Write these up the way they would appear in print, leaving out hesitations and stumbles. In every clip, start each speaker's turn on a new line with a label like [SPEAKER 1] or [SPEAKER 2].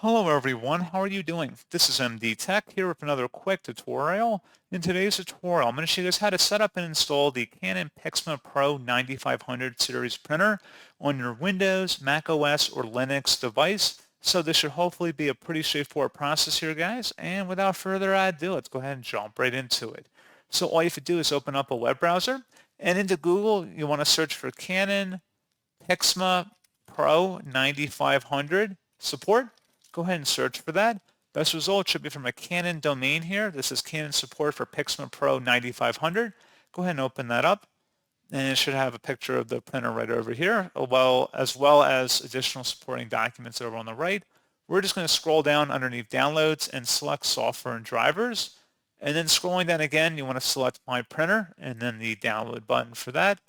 [SPEAKER 1] Hello everyone, how are you doing? This is MD Tech here with another quick tutorial. In today's tutorial, I'm going to show you guys how to set up and install the Canon PIXMA Pro9500 series printer on your Windows, Mac OS, or Linux device. So this should hopefully be a pretty straightforward process here, guys. And without further ado, let's go ahead and jump right into it. So all you have to do is open up a web browser, and into Google, you want to search for Canon PIXMA Pro 9500 support. Go ahead and search for that. Best result should be from a Canon domain here. This is Canon support for PIXMA Pro 9500. Go ahead and open that up, and it should have a picture of the printer right over here, as well as additional supporting documents over on the right. We're just going to scroll down underneath downloads and select software and drivers. And then scrolling down again, you want to select My Printer and then the download button for that.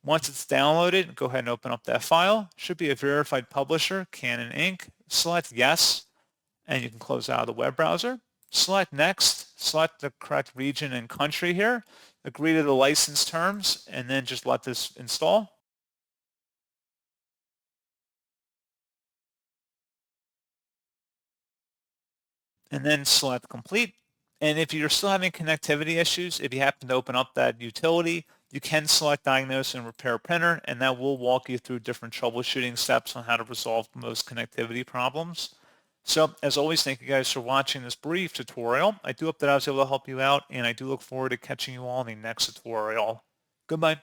[SPEAKER 1] Once it's downloaded, go ahead and open up that file. Should be a verified publisher, Canon Inc. Select Yes, and you can close out of the web browser. Select Next, select the correct region and country here, agree to the license terms, and then just let this install. And then select Complete. And if you're still having connectivity issues, if you happen to open up that utility, you can select Diagnose and Repair Printer, and that will walk you through different troubleshooting steps on how to resolve most connectivity problems. So as always, thank you guys for watching this brief tutorial. I do hope that I was able to help you out, and I do look forward to catching you all in the next tutorial. Goodbye.